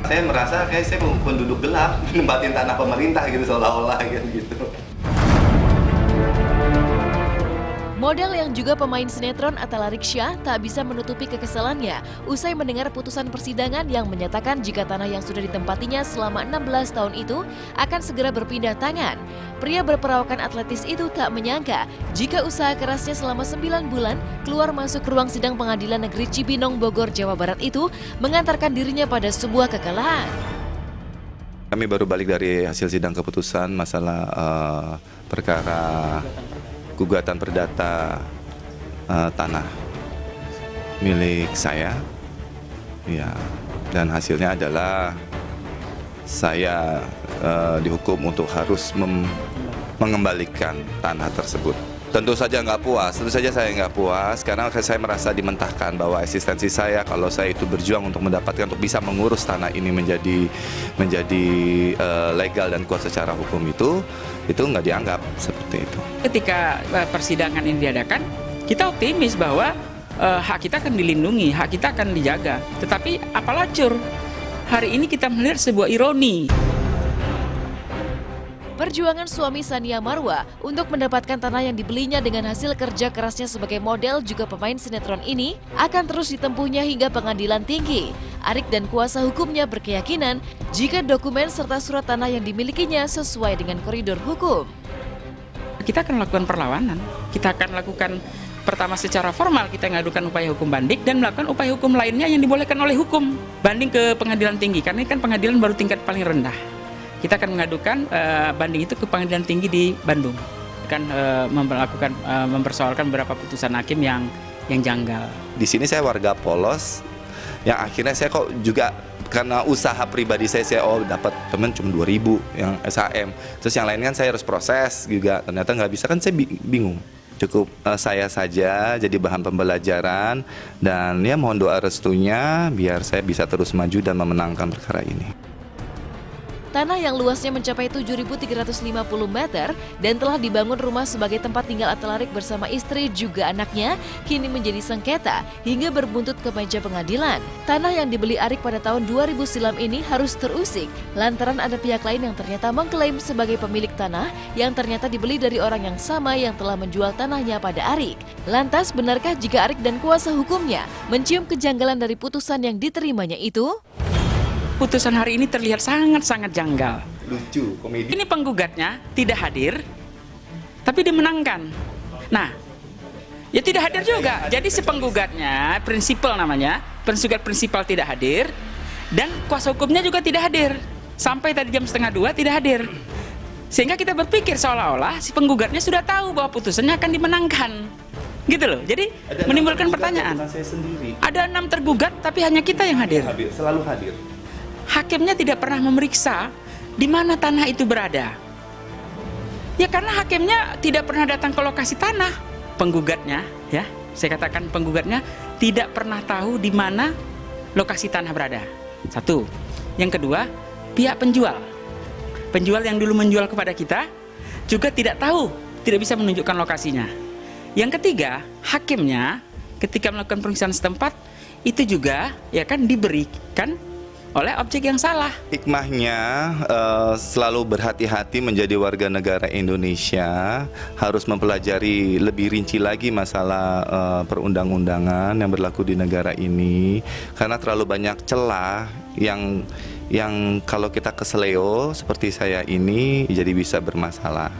Saya merasa kayak saya penduduk gelap, nempatin tanah pemerintah gitu seolah-olah gitu. Model yang juga pemain sinetron Atala Riksya tak bisa menutupi kekesalannya usai mendengar putusan persidangan yang menyatakan jika tanah yang sudah ditempatinya selama 16 tahun itu akan segera berpindah tangan. Pria berperawakan atletis itu tak menyangka jika usaha kerasnya selama 9 bulan keluar masuk ruang sidang Pengadilan Negeri Cibinong, Bogor, Jawa Barat itu mengantarkan dirinya pada sebuah kekalahan. Kami baru balik dari hasil sidang keputusan masalah perkara gugatan perdata tanah milik saya, ya, dan hasilnya adalah saya dihukum untuk harus mengembalikan tanah tersebut. Tentu saja saya nggak puas karena saya merasa dimentahkan bahwa eksistensi saya kalau saya itu berjuang untuk mendapatkan untuk bisa mengurus tanah ini menjadi legal dan kuat secara hukum itu nggak dianggap seperti itu. Ketika persidangan ini diadakan, kita optimis bahwa hak kita akan dilindungi, hak kita akan dijaga. Tetapi apalah hari ini kita melihat sebuah ironi. Perjuangan suami Sania Marwa untuk mendapatkan tanah yang dibelinya dengan hasil kerja kerasnya sebagai model juga pemain sinetron ini akan terus ditempuhnya hingga pengadilan tinggi. Arik dan kuasa hukumnya berkeyakinan jika dokumen serta surat tanah yang dimilikinya sesuai dengan koridor hukum. Kita akan melakukan perlawanan, kita akan lakukan pertama secara formal kita mengadukan upaya hukum banding dan melakukan upaya hukum lainnya yang dibolehkan oleh hukum banding ke pengadilan tinggi karena ini kan pengadilan baru tingkat paling rendah. Kita akan mengadukan banding itu ke pengadilan tinggi di Bandung. Akan mempersoalkan beberapa putusan hakim yang janggal. Di sini saya warga polos, yang akhirnya saya kok juga karena usaha pribadi saya dapat temen cuma 2.000 yang SHM. Terus yang lain kan saya harus proses juga, ternyata nggak bisa, kan saya bingung. Cukup saya saja jadi bahan pembelajaran dan ya mohon doa restunya biar saya bisa terus maju dan memenangkan perkara ini. Tanah yang luasnya mencapai 7.350 meter dan telah dibangun rumah sebagai tempat tinggal Atala Rik bersama istri juga anaknya kini menjadi sengketa hingga berbuntut ke meja pengadilan. Tanah yang dibeli Arik pada tahun 2000 silam ini harus terusik lantaran ada pihak lain yang ternyata mengklaim sebagai pemilik tanah yang ternyata dibeli dari orang yang sama yang telah menjual tanahnya pada Arik. Lantas benarkah jika Arik dan kuasa hukumnya mencium kejanggalan dari putusan yang diterimanya itu? Putusan hari ini terlihat sangat-sangat janggal. Lucu, komedi. Ini penggugatnya tidak hadir, tapi dimenangkan. Nah, ya tidak hadir juga. Jadi si penggugatnya, prinsipal namanya, penggugat prinsipal tidak hadir, dan kuasa hukumnya juga tidak hadir. Sampai tadi jam 1:30 tidak hadir. Sehingga kita berpikir seolah-olah si penggugatnya sudah tahu bahwa putusannya akan dimenangkan. Gitu loh, jadi menimbulkan pertanyaan. Ada 6 tergugat, tapi hanya kita yang hadir. Selalu hadir. Hakimnya tidak pernah memeriksa di mana tanah itu berada. Ya karena hakimnya tidak pernah datang ke lokasi tanah. Penggugatnya, ya, saya katakan penggugatnya tidak pernah tahu di mana lokasi tanah berada. Satu. Yang kedua, pihak penjual. Penjual yang dulu menjual kepada kita juga tidak tahu, tidak bisa menunjukkan lokasinya. Yang ketiga, hakimnya ketika melakukan pemeriksaan setempat itu juga ya kan diberikan oleh objek yang salah. Hikmahnya selalu berhati-hati menjadi warga negara Indonesia, harus mempelajari lebih rinci lagi masalah perundang-undangan yang berlaku di negara ini, karena terlalu banyak celah yang kalau kita keseleo seperti saya ini jadi bisa bermasalah.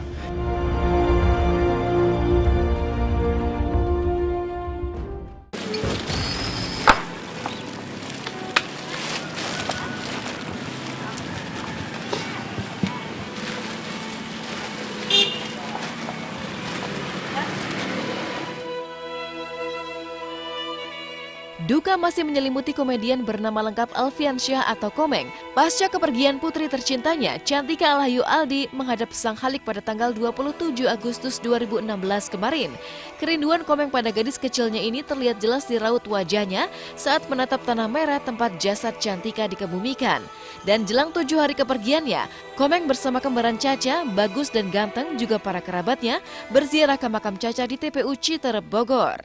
Duka masih menyelimuti komedian bernama lengkap Alfian Syah atau Komeng. Pasca kepergian putri tercintanya, Cantika Alhayu Aldi menghadap sang halik pada tanggal 27 Agustus 2016 kemarin. Kerinduan Komeng pada gadis kecilnya ini terlihat jelas di raut wajahnya saat menatap tanah merah tempat jasad Cantika dikebumikan. Dan jelang 7 hari kepergiannya, Komeng bersama kembaran Caca, Bagus dan Ganteng juga para kerabatnya berziarah ke makam Caca di TPU Citerep, Bogor.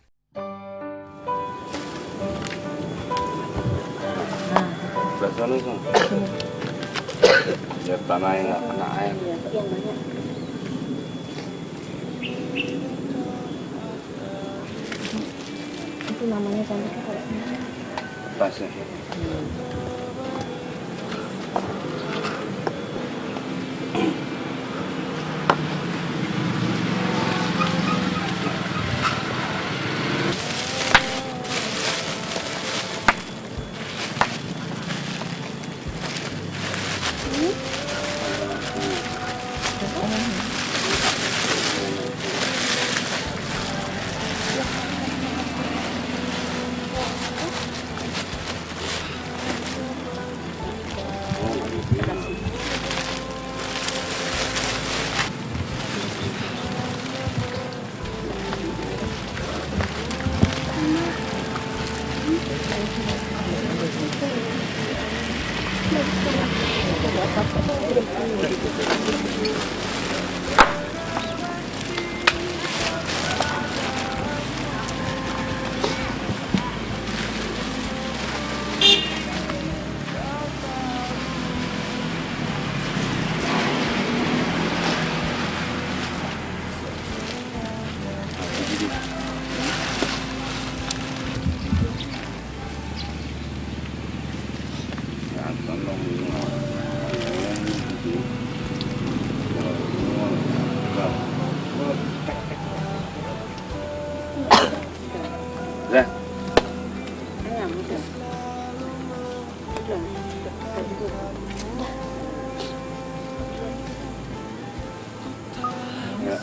sana tuh. Biar tanahnya nggak kena air. Itu namanya cantiknya kayak Tasnya. Dah. Ya.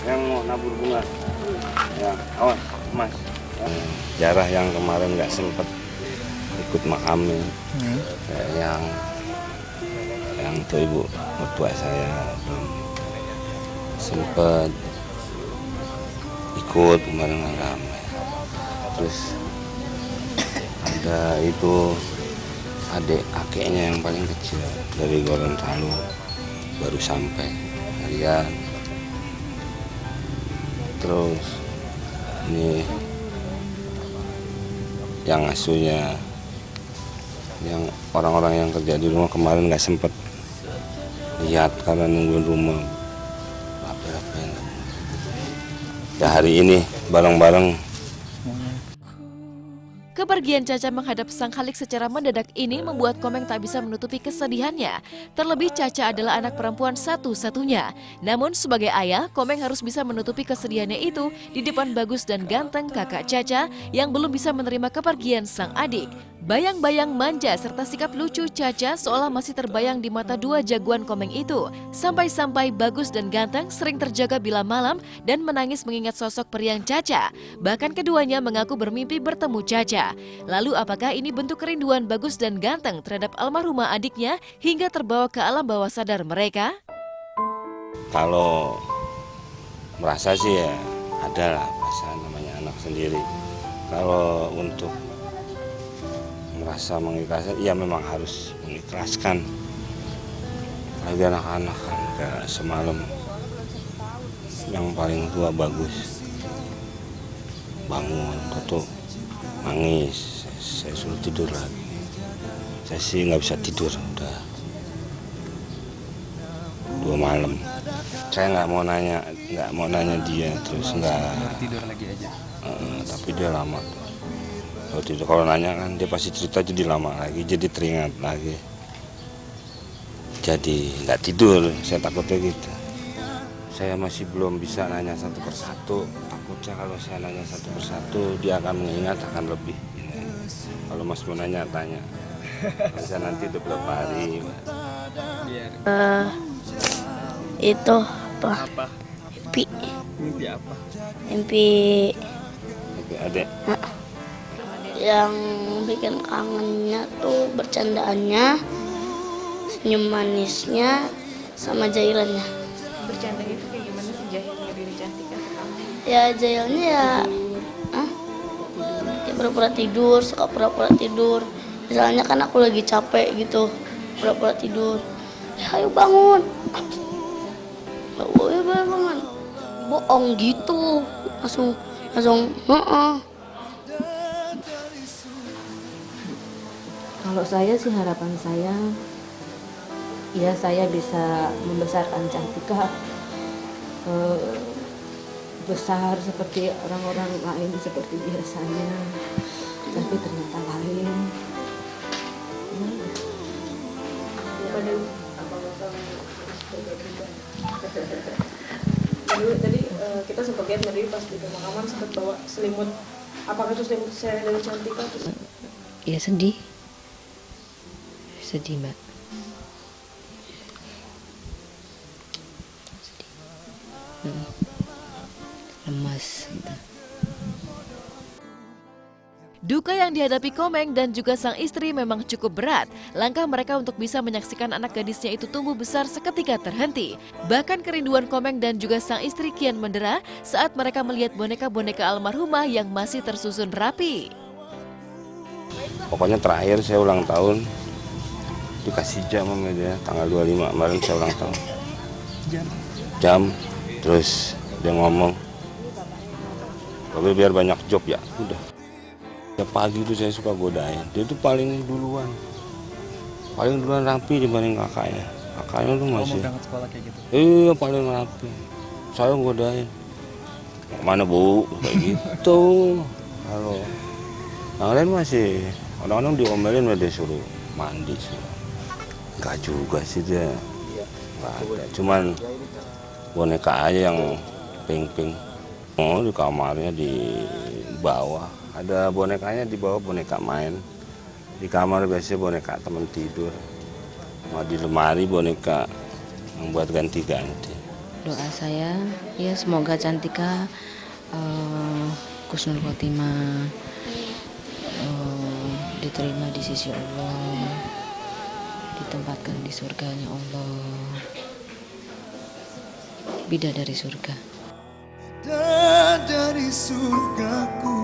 Yang mau nabur bunga. Ya, awas, Mas. Jarah yang kemarin nggak sempet ikut makamnya. Kayak yang tuh ibu mertua saya belum sempet ikut kemarin ramai. Terus ada itu adik kakeknya yang paling kecil dari Gorontalo baru sampai harian. Terus ini yang asuhnya, yang orang-orang yang kerja di rumah kemarin nggak sempet lihat karena nungguin rumah. Ya hari ini bareng-bareng. Kepergian Caca menghadap Sang Khalik secara mendadak ini membuat Komeng tak bisa menutupi kesedihannya. Terlebih Caca adalah anak perempuan satu-satunya. Namun sebagai ayah, Komeng harus bisa menutupi kesedihannya itu di depan bagus dan ganteng kakak Caca yang belum bisa menerima kepergian sang adik. Bayang-bayang manja serta sikap lucu Caca seolah masih terbayang di mata dua jagoan Komeng itu. Sampai-sampai bagus dan ganteng sering terjaga bila malam dan menangis mengingat sosok periang Caca. Bahkan keduanya mengaku bermimpi bertemu Caca. Lalu apakah ini bentuk kerinduan bagus dan ganteng terhadap almarhumah adiknya hingga terbawa ke alam bawah sadar mereka? Kalau merasa sih ya ada lah perasaan namanya anak sendiri. Kalau untuk merasa mengikhlaskan, ya memang harus mengikhlaskan. Lagi anak-anak kan kayak semalam yang paling tua bagus bangun tutup nangis, saya suruh tidur lagi. Saya sih nggak bisa tidur, udah 2 malam. Saya nggak mau nanya dia, terus nggak tidur lagi aja. Tapi dia lama. Kalau nanya kan dia pasti cerita jadi lama lagi, jadi teringat lagi. Jadi nggak tidur, saya takutnya gitu. Saya masih belum bisa nanya satu persatu. Takutnya kalau saya nanya satu persatu dia akan mengingat akan lebih. Kalau Mas mau nanya tanya. Bisa nanti udah berapa hari. itu apa? Mimpi. Mimpi apa? Mimpi Oke, adek. yang bikin kangennya tuh bercandaannya, senyum manisnya, sama jailannya. Bercandanya itu kayak gimana sih, Jahil lebih cantik atau kamu? Ya jailnya ya, ya pura-pura tidur, suka pura-pura tidur. Misalnya kan aku lagi capek gitu, pura-pura tidur. Ayo bangun. Ayo bangun. Bohong gitu, langsung, heeh. Kalau saya sih harapan saya, ya saya bisa membesarkan Cantika besar seperti orang-orang lain seperti biasanya, tapi ternyata lain. Tadi kita sempat lihat dari pas di pemakaman sempat bawa selimut. Apakah itu selimut saya dari Cantika? Ya sedih, Mbak. Lemas gitu. Duka yang dihadapi Komeng dan juga sang istri memang cukup berat. Langkah mereka untuk bisa menyaksikan anak gadisnya itu tumbuh besar seketika terhenti. Bahkan kerinduan Komeng dan juga sang istri kian mendera saat mereka melihat boneka-boneka almarhumah yang masih tersusun rapi. Pokoknya terakhir saya ulang tahun dikasih jam sama dia, tanggal 25 kemarin saya ulang tahun. Jam, terus dia ngomong, "Tapi biar banyak job ya." Udah. Ya pagi itu saya suka godain. Dia tuh paling duluan rapi dibanding kakaknya. Kakaknya tuh masih. Berangkat sekolah kayak gitu. Iya paling rapi. Saya godain. Mana Bu? Kayak gitu. Kalau yang lain masih kadang-kadang diomelin dia suruh mandi semua. Enggak juga sih dia. Nggak ada. Cuman boneka aja yang pink-pink. Oh di kamarnya di bawah. Ada bonekanya di bawah, boneka main. Di kamar biasanya boneka teman tidur. Di lemari boneka yang buat ganti-ganti. Doa saya ya semoga Cantika husnul khotimah, diterima di sisi Allah, ditempatkan di surganya Allah, bidadari surga. Dari surgaku